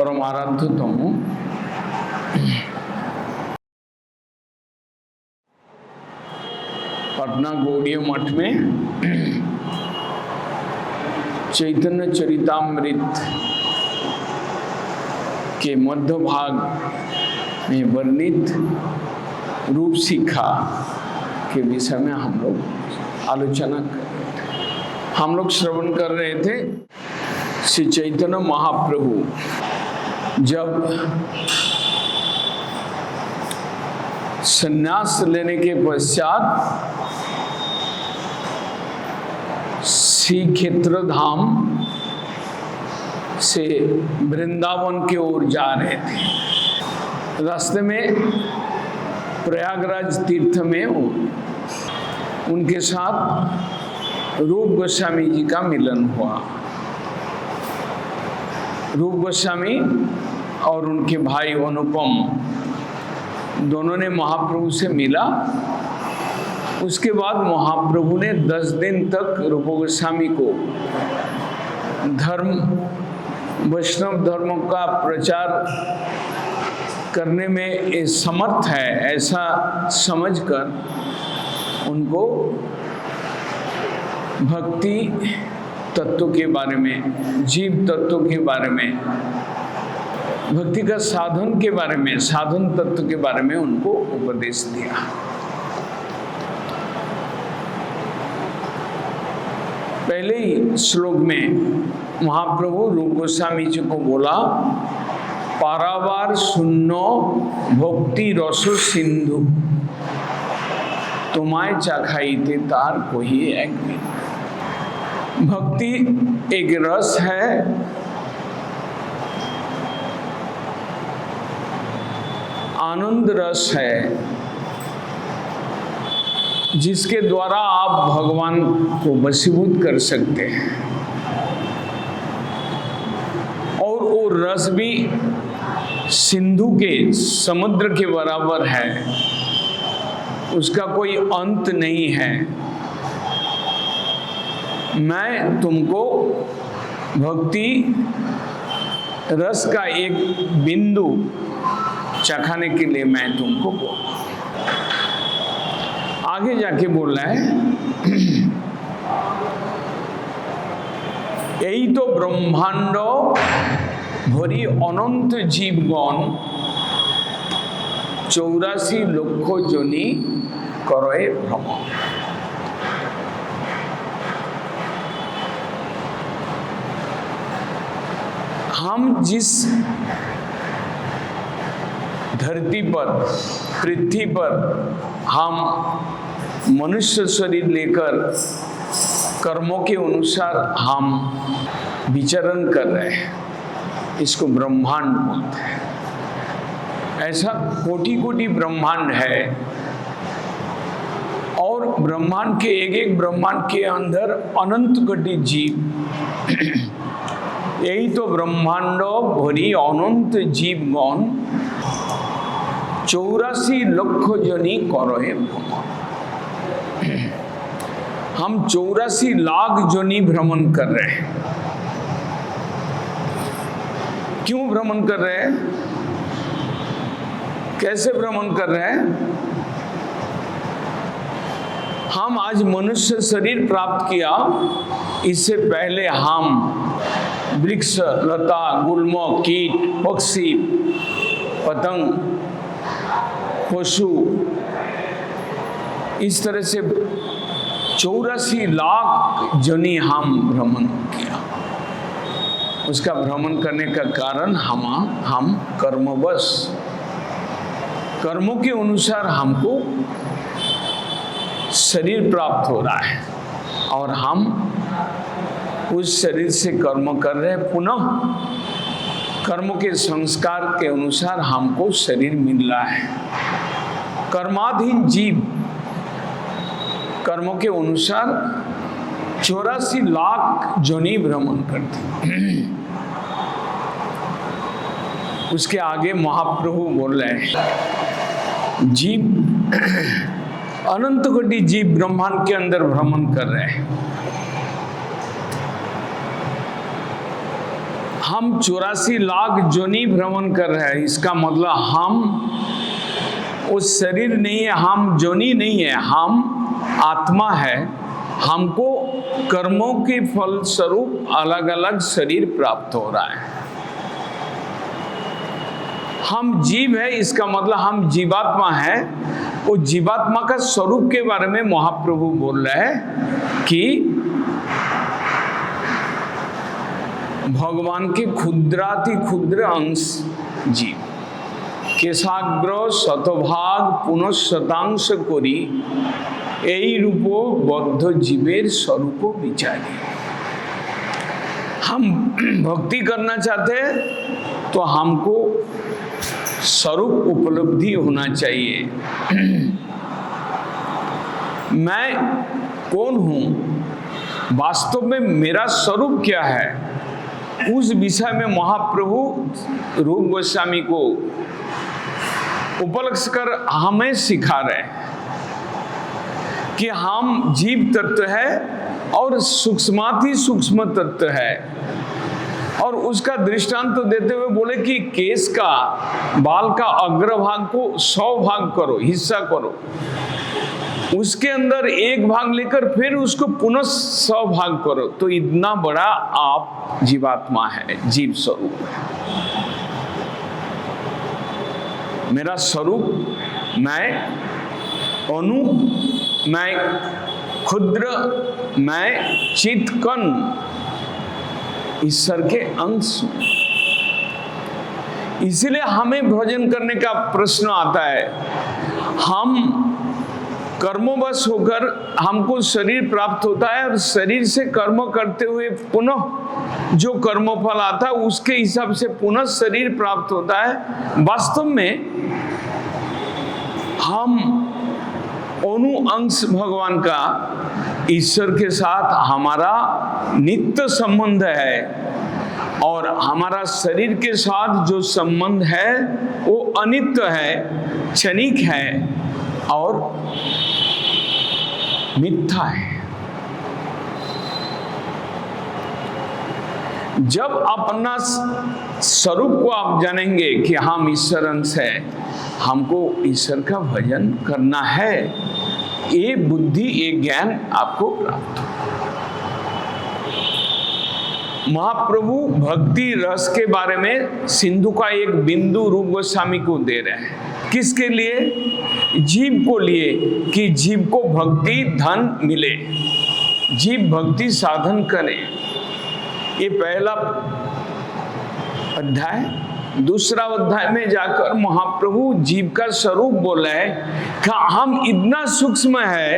परमाराध्यतम पटना गौड़ीय मठ में चैतन्य चरितामृत के मध्य भाग में वर्णित रूप शिक्षा के विषय में हम लोग आलोचना कर रहे थे। हम लोग श्रवण कर रहे थे श्री चैतन्य महाप्रभु जब संन्यास लेने के पश्चात श्री क्षेत्र धाम से वृंदावन की ओर जा रहे थे। रास्ते में प्रयागराज तीर्थ में उनके साथ रूप गोस्वामी जी का मिलन हुआ। रूप गोस्वामी और उनके भाई अनुपम दोनों ने महाप्रभु से मिला। उसके बाद महाप्रभु ने 10 दिन तक रूप गोस्वामी को वैष्णव धर्म का प्रचार करने में समर्थ है ऐसा समझकर उनको भक्ति तत्व के बारे में, जीव तत्व के बारे में, भक्ति का साधन के बारे में, साधन तत्व के बारे में उनको उपदेश दिया। पहले ही श्लोक में महाप्रभु रूप गोस्वामी जी को बोला, पारावार सुन्नो भक्ति रसो सिंधु तुम्हारे चाखाईते तार कोई एक भी। भक्ति एक रस है, आनंद रस है, जिसके द्वारा आप भगवान को वशीभूत कर सकते हैं। और वो रस भी सिंधु के समुद्र के बराबर है, उसका कोई अंत नहीं है। मैं तुमको भक्ति रस का एक बिंदु चखाने के लिए मैं तुमको आगे जाके बोल रहा है, यही तो ब्रह्मांड भरी अनंत जीवगण 84 लक्ष जोनि करे भ्रमण। हम जिस धरती पर, पृथ्वी पर हम मनुष्य शरीर लेकर कर्मों के अनुसार हम विचरण कर रहे हैं, इसको ब्रह्मांड बोलते हैं। ऐसा कोटि कोटि ब्रह्मांड है और ब्रह्मांड के एक ब्रह्मांड के अंदर अनंत कोटि जीव। यही तो ब्रह्मांड भरी अनंत जीवगण 84 लक्ष जोनि करे भ्रमण। हम 84 लाख जोनि भ्रमण कर रहे हैं। क्यों भ्रमण कर रहे हैं? कैसे भ्रमण कर रहे हैं? हम आज मनुष्य शरीर प्राप्त किया, इससे पहले हम वृक्ष, लता, गुल्म, कीट, पक्षी, पतंग, पशु, इस तरह से 84 लाख जोनि हम भ्रमण किया। उसका भ्रमण करने का कारण हम कर्मवश, कर्मों के अनुसार हमको शरीर प्राप्त हो रहा है और हम उस शरीर से कर्म कर रहे हैं। पुनः कर्मों के संस्कार के अनुसार हमको शरीर मिल रहा है। कर्माधीन जीव कर्मों के अनुसार 84 लाख जोनि भ्रमण करते। उसके आगे महाप्रभु बोल रहे हैं, जीव अनंत कोटि जीव ब्रह्मांड के अंदर भ्रमण कर रहे हैं। हम 84 लाख जोनी भ्रमण कर रहे हैं। इसका मतलब हम उस शरीर नहीं है, हम जोनी नहीं है, हम आत्मा है। हमको कर्मों के फल स्वरूप अलग अलग शरीर प्राप्त हो रहा है। हम जीव है, इसका मतलब हम जीवात्मा है। वो जीवात्मा का स्वरूप के बारे में महाप्रभु बोल रहे हैं कि भगवान के क्षुद्राति क्षुद्र अंश जीव केशाग्र शतभाग पुनঃशतांश करी এই रूप बद्ध जीवेर स्वरूप विचारी। हम भक्ति करना चाहते हैं तो हमको स्वरूप उपलब्धि होना चाहिए। मैं कौन हूं, वास्तव में मेरा स्वरूप क्या है, उस विषय में महाप्रभु रूप गोस्वामी को उपलक्ष्य कर हमें सिखा रहे हैं कि हम जीव तत्व है और सूक्ष्माति सूक्ष्म तत्व है। और उसका दृष्टांत तो देते हुए बोले कि केश का बाल का अग्रभाग को 100 भाग करो, हिस्सा करो, उसके अंदर एक भाग लेकर फिर उसको पुनः 100 भाग करो, तो इतना बड़ा आप जीवात्मा है, जीव स्वरूप है। मेरा स्वरूप मैं अणु, मैं क्षुद्र, मैं चित्कन ईश्वर के अंश। इसलिए हमें भोजन करने का प्रश्न आता है। हम कर्मवश होकर हमको शरीर प्राप्त होता है और शरीर से कर्म करते हुए पुनः जो कर्मफल आता है उसके हिसाब से पुनः शरीर प्राप्त होता है। वास्तव में हम अणु अंश भगवान का ईश्वर के साथ हमारा नित्य संबंध है और हमारा शरीर के साथ जो संबंध है वो अनित्य है, क्षणिक है और मिथ्या है। जब अपना स्वरूप को आप जानेंगे कि हम ईश्वर अंश है, हमको ईश्वर का भजन करना है, ये बुद्धि ये ज्ञान आपको प्राप्त हो। महाप्रभु भक्ति रस के बारे में सिंधु का एक बिंदु रूप गोस्वामी को दे रहे हैं। किसके लिए? जीव को लिए, कि जीव को भक्ति धन मिले, जीव भक्ति साधन करे। ये पहला अध्याय। दूसरा अध्याय में जाकर महाप्रभु जीव का स्वरूप बोला है कि हम इतना सूक्ष्म है,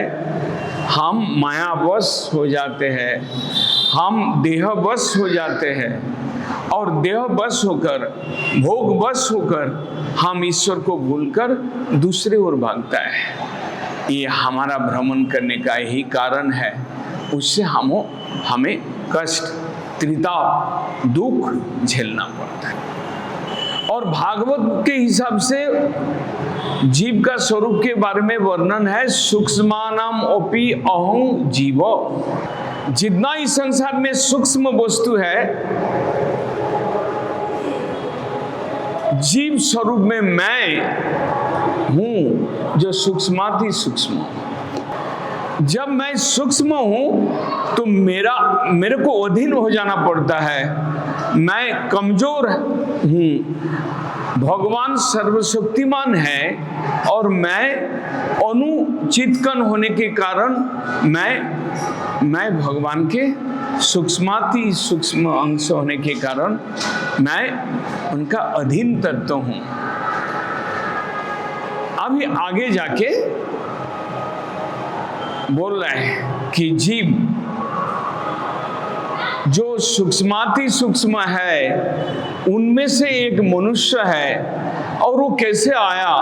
हम मायावश हो जाते हैं, हम देहवश हो जाते हैं और देहवश होकर भोगवश होकर हम ईश्वर को भूलकर दूसरे ओर भागता है। ये हमारा भ्रमण करने का ही कारण है। उससे हमें कष्ट, त्रिताप, दुख झेलना पड़ता है। और भागवत के हिसाब से जीव का स्वरूप के बारे में वर्णन है, सूक्ष्मानाम अपि अहं जीव। जितना इस संसार में सूक्ष्म वस्तु है, जीव स्वरूप में मैं हूं जो सूक्ष्माति सूक्ष्म। जब मैं सूक्ष्म हूं तो मेरे को अधीन हो जाना पड़ता है। मैं कमजोर हूं, भगवान सर्वशक्तिमान है और मैं अनुचितकन होने के कारण मैं भगवान के सूक्ष्माति सूक्ष्म अंश होने के कारण मैं उनका अधीन तत्व हूं। अभी आगे जाके बोल रहे हैं कि जीव जो सूक्ष्माति सूक्ष्म है उनमें से एक मनुष्य है और वो कैसे आया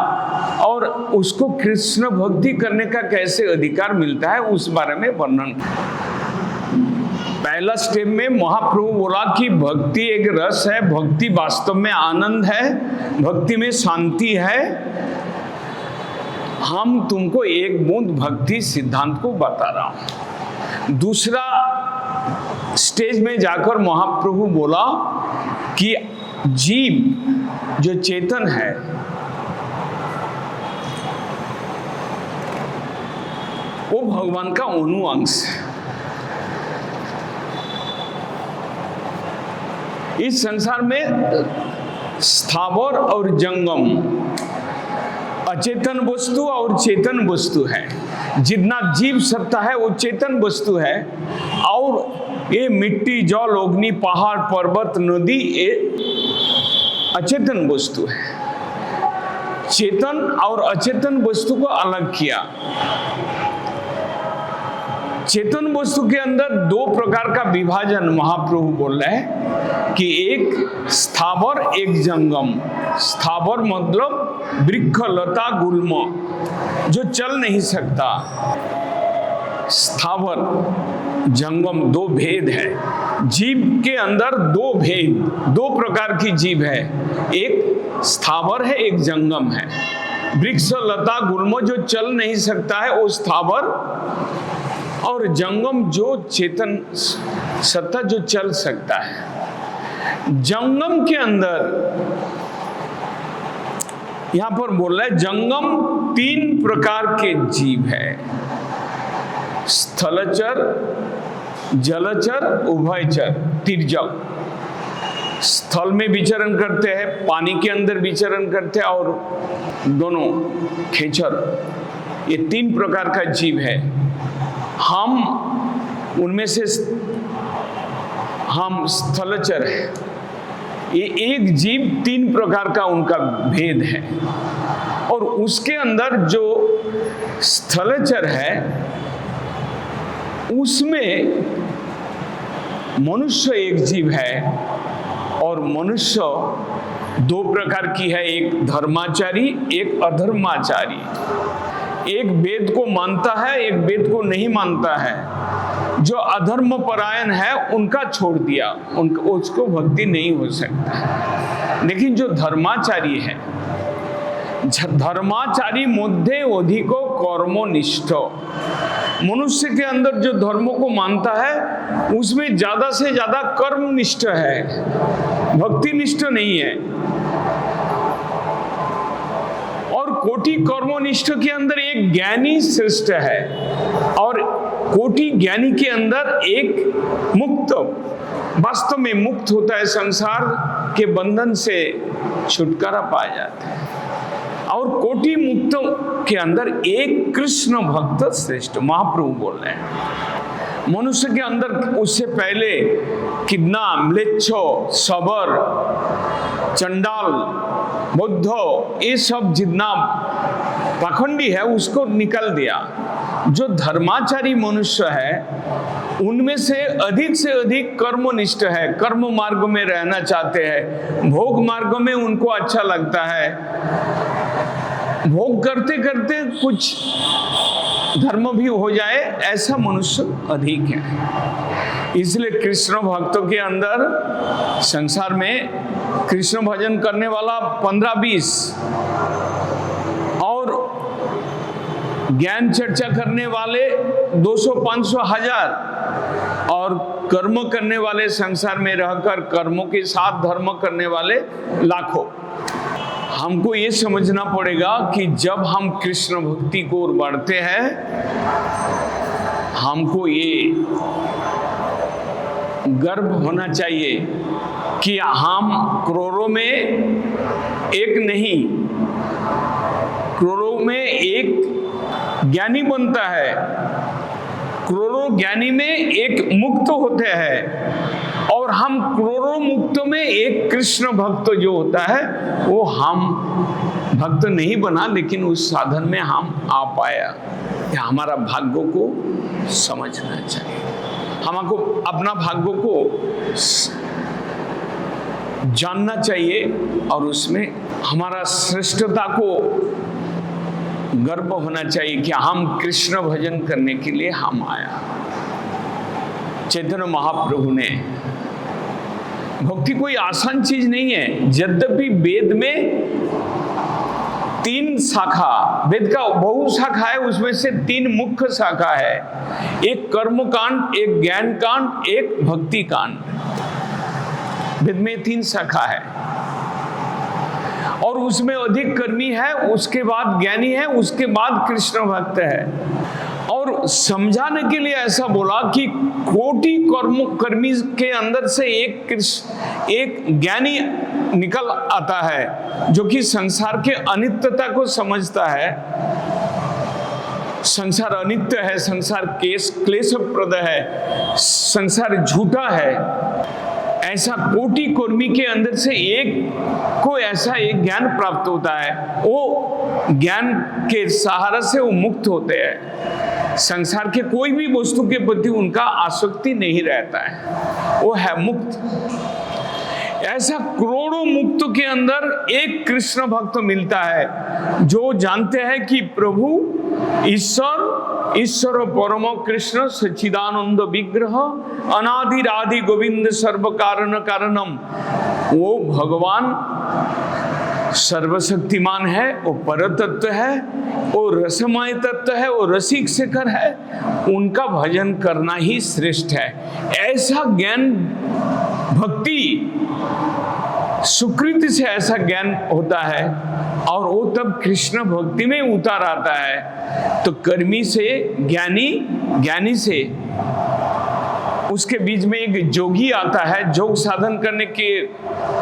और उसको कृष्ण भक्ति करने का कैसे अधिकार मिलता है उस बारे में वर्णन। पहला स्टेप में महाप्रभु बोला कि भक्ति एक रस है, भक्ति वास्तव में आनंद है, भक्ति में शांति है। हम तुमको एक बूंद भक्ति सिद्धांत को बता रहा हूं। दूसरा स्टेज में जाकर महाप्रभु बोला कि जीव जो चेतन है वो भगवान का अणु अंश है। इस संसार में स्थावर और जंगम, अचेतन वस्तु और चेतन वस्तु है। जितना जीव सत्ता है वो चेतन वस्तु है, और ये मिट्टी, जल, अग्नि, पहाड़, पर्वत, नदी ये अचेतन वस्तु है। चेतन और अचेतन वस्तु को अलग किया। चेतन वस्तु के अंदर दो प्रकार का विभाजन महाप्रभु बोल रहे हैं कि एक स्थावर, एक जंगम। स्थावर मतलब वृक्ष, लता, गुल्म, जो चल नहीं सकता। स्थावर, जंगम, दो भेद है। जीव के अंदर दो भेद, दो प्रकार की जीव है। एक स्थावर है, एक जंगम है। वृक्ष, लता, गुल्म जो चल नहीं सकता है वो स्थावर, और जंगम जो चेतन सत्ता जो चल सकता है। जंगम के अंदर यहां पर बोल रहा है जंगम तीन प्रकार के जीव है। स्थलचर, जलचर, उभयचर, तिर्यक। स्थल में विचरण करते हैं, पानी के अंदर विचरण करते हैं, और दोनों खेचर। ये तीन प्रकार का जीव है। हम उनमें से हम स्थलचर है। ये एक जीव तीन प्रकार का उनका भेद है, और उसके अंदर जो स्थलचर है उसमें मनुष्य एक जीव है, और मनुष्य दो प्रकार की है, एक धर्माचारी, एक अधर्माचारी। एक वेद को मानता है, एक वेद को नहीं मानता है। जो अधर्म परायण है उनका छोड़ दिया, उसको भक्ति नहीं हो सकता है। लेकिन जो धर्माचारी है, धर्माचारी मध्य अधिको कर्मनिष्ठ, मनुष्य के अंदर जो धर्मों को मानता है उसमें ज्यादा से ज्यादा कर्मनिष्ठ है, भक्तिनिष्ठ नहीं है। और कोटि कर्मनिष्ठ के अंदर एक ज्ञानी श्रेष्ठ है, और कोटि ज्ञानी के अंदर एक मुक्त, वास्तव में मुक्त होता है, संसार के बंधन से छुटकारा पाया जाता है। और कोटि मुक्तों के अंदर एक कृष्ण भक्त श्रेष्ठ, महाप्रभु बोल रहे हैं। मनुष्य के अंदर उससे पहले कितना म्लेच्छ, सबर, चंडाल, बुद्ध, ये सब जितना पाखंडी है उसको निकल दिया। जो धर्माचारी मनुष्य है उनमें से अधिक कर्मनिष्ठ है, कर्म मार्ग में रहना चाहते हैं, भोग मार्ग में उनको अच्छा लगता है, भोग करते करते कुछ धर्म भी हो जाए, ऐसा मनुष्य अधिक है। इसलिए कृष्ण भक्तों के अंदर संसार में कृष्ण भजन करने वाला 15-20 और ज्ञान चर्चा करने वाले 200-500 हजार, और कर्म करने वाले, संसार में रहकर कर्मों के साथ धर्म करने वाले लाखों। हमको ये समझना पड़ेगा कि जब हम कृष्ण भक्ति को ओर बढ़ते हैं, हमको ये गर्व होना चाहिए कि हम करोड़ों में एक नहीं, करोड़ों में एक ज्ञानी बनता है, करोड़ों ज्ञानी में एक मुक्त होते हैं, और हम करोड़ों मुक्तों में एक कृष्ण भक्त जो होता है वो हम भक्त नहीं बना, लेकिन उस साधन में हम आ पाया। हमारा भाग्य को समझना चाहिए, हमको अपना भाग्य को जानना चाहिए, और उसमें हमारा श्रेष्ठता को गर्व होना चाहिए कि हम कृष्ण भजन करने के लिए हम आया। चैतन्य महाप्रभु ने, भक्ति कोई आसान चीज नहीं है। यद्यपि वेद में 3 शाखा, वेद का बहु शाखा है, उसमें से 3 मुख्य शाखा है, एक कर्म कांड, एक ज्ञान कांड, एक भक्ति कांड। वेद में 3 शाखा है और उसमें अधिक कर्मी है, उसके बाद ज्ञानी है, उसके बाद कृष्ण भक्त है। और समझाने के लिए ऐसा बोला कि कोटि कर्मी के अंदर से एक ज्ञानी निकल आता है जो कि संसार के अनित्यता को समझता है। संसार अनित्य है, संसार क्लेशप्रद है, संसार झूठा है। ऐसा कोटि कर्मी के अंदर से एक को ऐसा एक ज्ञान प्राप्त होता है, वो ज्ञान के सहारा से वो मुक्त होते हैं। संसार के कोई भी वस्तु के प्रति उनका आसक्ति नहीं रहता है, वो है मुक्त। ऐसा करोड़ों मुक्त के अंदर एक कृष्ण भक्त मिलता है जो जानते हैं कि प्रभु ईश्वर परम कृष्ण सच्चिदानंद विग्रह अनादिरादि गोविंद सर्व कारण कारणम, वो भगवान सर्वशक्तिमान है, वो परतत्व है, वो रसमय तत्व है, वो रसिक शेखर है। उनका भजन करना ही श्रेष्ठ है। ऐसा ज्ञान भक्ति सुकृति से ऐसा ज्ञान होता है और वो तब कृष्ण भक्ति में उतार आता है। तो कर्मी से ज्ञानी, ज्ञानी से उसके बीच में एक जोगी आता है। योग साधन करने के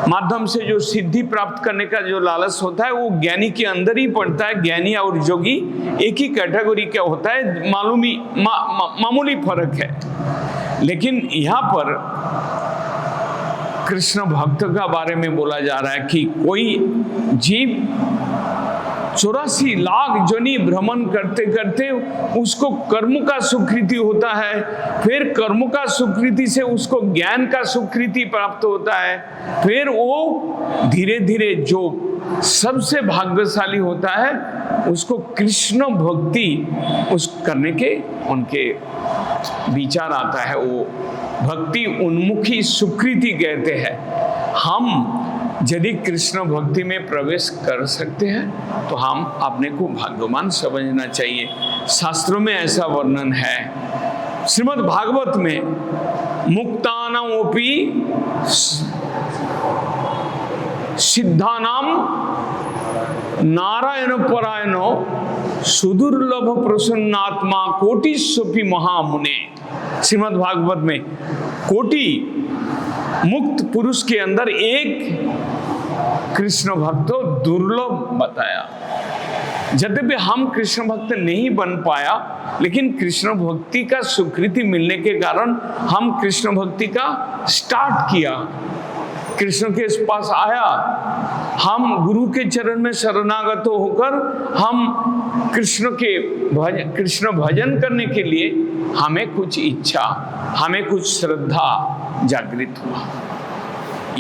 माध्यम से जो सिद्धि प्राप्त करने का जो लालच होता है वो ज्ञानी के अंदर ही पड़ता है। ज्ञानी और जोगी एक ही कैटेगरी का होता है, मामूली फर्क है। लेकिन यहाँ पर कृष्ण भक्त का बारे में बोला जा रहा है कि कोई जीव 84 लाख जोनी भ्रमण करते करते उसको कर्म का सुकृति होता है, फिर कर्म का सुकृति से उसको ज्ञान का सुकृति प्राप्त होता है, फिर वो धीरे धीरे जो सबसे भाग्यशाली होता है उसको कृष्ण भक्ति उस करने के उनके विचार आता है। वो भक्ति उन्मुखी सुकृति कहते हैं। हम यदि कृष्ण भक्ति में प्रवेश कर सकते हैं तो हम अपने को भाग्यवान समझना चाहिए। शास्त्रों में ऐसा वर्णन है। श्रीमद् भागवत में मुक्तानामपि सिद्धानाम नारायण परायणो सुदुर्लभ प्रसन्नात्मा कोटिस्वपि महामुने। श्रीमद् भागवत में कोटि मुक्त पुरुष के अंदर एक कृष्ण भक्त दुर्लभ बताया। यद्यपि हम कृष्ण भक्त नहीं बन पाया, लेकिन कृष्ण भक्ति का सुकृति मिलने के कारण हम कृष्ण भक्ति का स्टार्ट किया, कृष्ण के पास आया। हम गुरु के चरण में शरणागत होकर हम कृष्ण भजन करने के लिए हमें कुछ इच्छा, हमें कुछ श्रद्धा जागृत हुआ।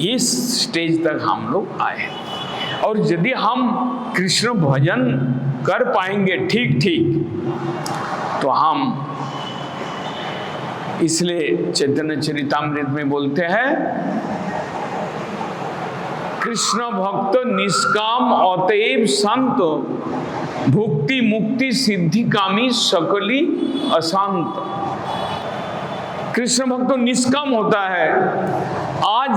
इस स्टेज तक हम लोग आए और यदि हम कृष्ण भजन कर पाएंगे ठीक तो हम, इसलिए चैतन्य चरितामृत में बोलते हैं कृष्ण भक्त निष्काम अतएव संत भुक्ति मुक्ति सिद्धि कामी सकली अशांत। कृष्ण भक्त निष्काम होता है। आज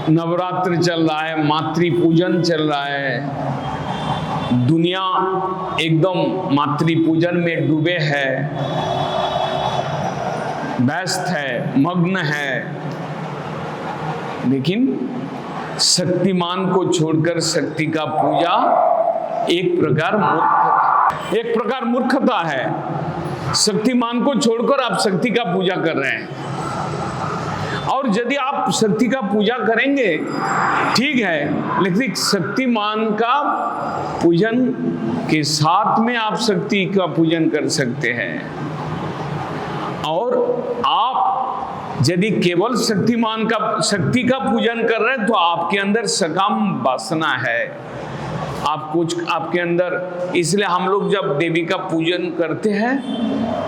नवरात्र चल रहा है, मातृ पूजन चल रहा है, दुनिया एकदम मातृ पूजन में डूबे है, व्यस्त है, मग्न है। लेकिन शक्तिमान को छोड़कर शक्ति का पूजा एक प्रकार मूर्खता है। शक्तिमान को छोड़कर आप शक्ति का पूजा कर रहे हैं। और यदि आप शक्ति का पूजा करेंगे ठीक है, लेकिन शक्तिमान का पूजन के साथ में आप शक्ति का पूजन कर सकते हैं। और आप यदि केवल शक्ति का पूजन कर रहे हैं तो आपके अंदर सकाम वासना है, आप कुछ आपके अंदर। इसलिए हम लोग जब देवी का पूजन करते हैं,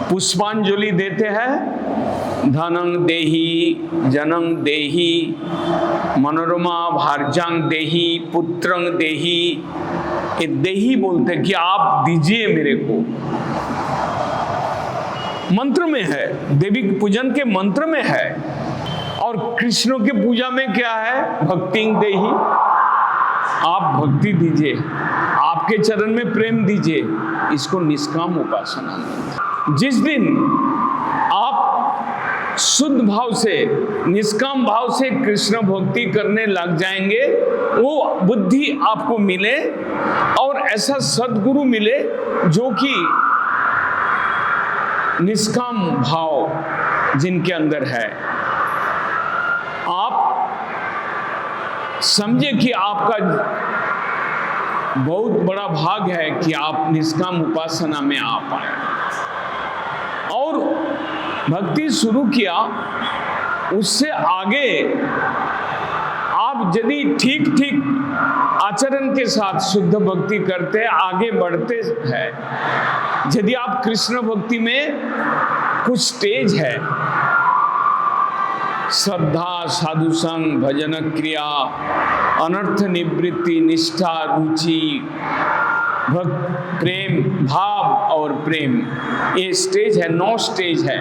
पुष्पांजलि देते हैं, धनं देहि जनं देहि मनोरमा भार्जांग देहि पुत्रं देहि, ये देहि बोलते हैं कि आप दीजिए मेरे को। मंत्र में है, देवी पूजन के मंत्र में है। और कृष्ण के पूजा में क्या है? भक्ति देहि, आप भक्ति दीजिए, आपके चरण में प्रेम दीजिए, इसको निष्काम उपासना। जिस दिन आप शुद्ध भाव से, निष्काम भाव से कृष्ण भक्ति करने लग जाएंगे, वो बुद्धि आपको मिले और ऐसा सद्गुरु मिले जो कि निष्काम भाव जिनके अंदर है। आप समझे कि आपका बहुत बड़ा भाग है कि आप निष्काम उपासना में आ पाए और भक्ति शुरू किया। उससे आगे आप यदि ठीक ठीक आचरण के साथ शुद्ध भक्ति करते, आगे बढ़ते हैं, यदि आप कृष्ण भक्ति में कुछ स्टेज है, श्रद्धा, साधु संग, भजन क्रिया, अनर्थ निवृत्ति, निष्ठा, रुचि, प्रेम, भाव और प्रेम, ये स्टेज है, 9 स्टेज है।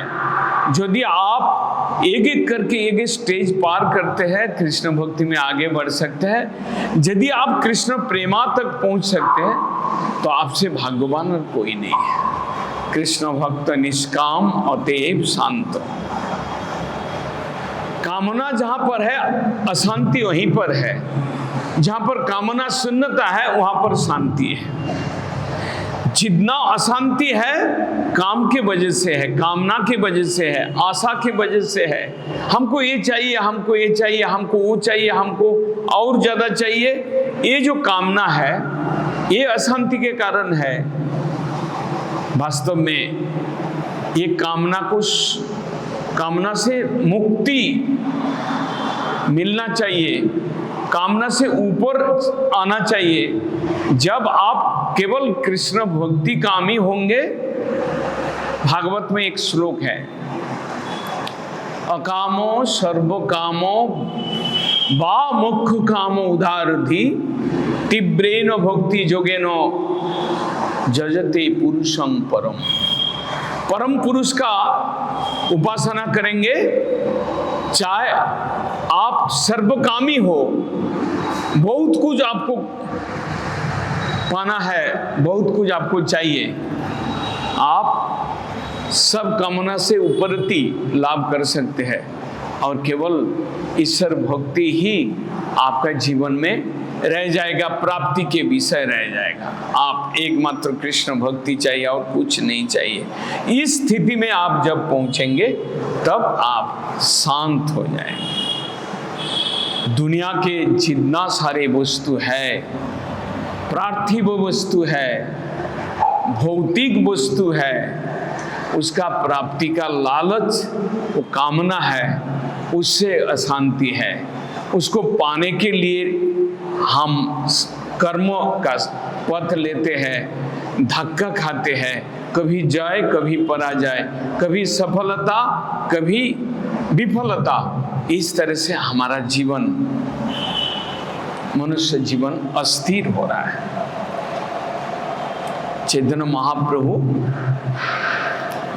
यदि आप एक एक करके एक एक स्टेज पार करते हैं, कृष्ण भक्ति में आगे बढ़ सकते हैं। यदि आप कृष्ण प्रेमा तक पहुंच सकते हैं तो आपसे भाग्यवान और कोई नहीं है। कृष्ण भक्त निष्काम अतएव शांत। कामना जहां पर है, अशांति वहीं पर है। जहां पर कामना शून्यता है, वहां पर शांति है। जितना अशांति है काम के वजह से है, कामना के वजह से है, आशा के वजह से है। हमको ये चाहिए, हमको ये चाहिए, हमको वो चाहिए, हमको और ज्यादा चाहिए। ये जो कामना है, ये अशांति के कारण है। वास्तव में ये कामना से मुक्ति मिलना चाहिए, कामना से ऊपर आना चाहिए। जब आप केवल कृष्ण भक्ति कामी होंगे, भागवत में एक श्लोक है, अकामो सर्व कामो वा मुख्य कामो उदारधि तीव्रेन भक्ति जोगेनो जजते पुरुषं परम। परम पुरुष का उपासना करेंगे, चाहे आप सर्वकामी हो, बहुत कुछ आपको पाना है, बहुत कुछ आपको चाहिए, आप सब कामना से उपरती लाभ कर सकते हैं और केवल ईश्वर भक्ति ही आपका जीवन में रह जाएगा, प्राप्ति के विषय रह जाएगा। आप एकमात्र कृष्ण भक्ति चाहिए और कुछ नहीं चाहिए। इस स्थिति में आप जब पहुंचेंगे तब आप शांत हो जाएंगे। दुनिया के जितना सारे वस्तु है, पार्थिव वस्तु है, भौतिक वस्तु है, उसका प्राप्ति का लालच, वो कामना है, उससे अशांति है। उसको पाने के लिए हम कर्मों का पथ लेते हैं, धक्का खाते हैं, कभी जय कभी पराजय, कभी सफलता कभी विफलता। इस तरह से हमारा जीवन, मनुष्य जीवन अस्थिर हो रहा है। चैतन्य महाप्रभु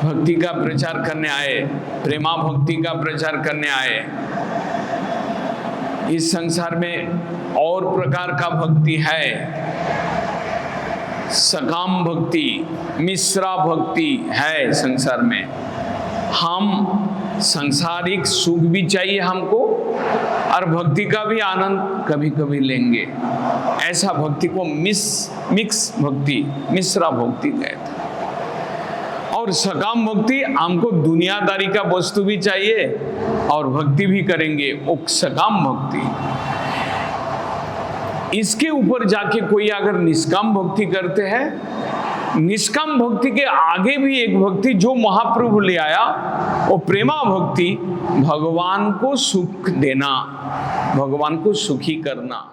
भक्ति का प्रचार करने आए, प्रेमा भक्ति का प्रचार करने आए। इस संसार में और प्रकार का भक्ति है, सकाम भक्ति, मिश्रा भक्ति है संसार में। हम सांसारिक सुख भी चाहिए हमको और भक्ति का भी आनंद कभी कभी लेंगे। ऐसा भक्ति को मिक्स भक्ति, मिश्रा भक्ति कहते हैं। और सकाम भक्ति, हमको दुनियादारी का वस्तु भी चाहिए और भक्ति भी करेंगे, वो सकाम भक्ति। इसके ऊपर जाके कोई अगर निष्काम भक्ति करते हैं, निष्काम भक्ति के आगे भी एक भक्ति जो महाप्रभु ले आया, वो प्रेमा भक्ति, भगवान को सुख देना, भगवान को सुखी करना।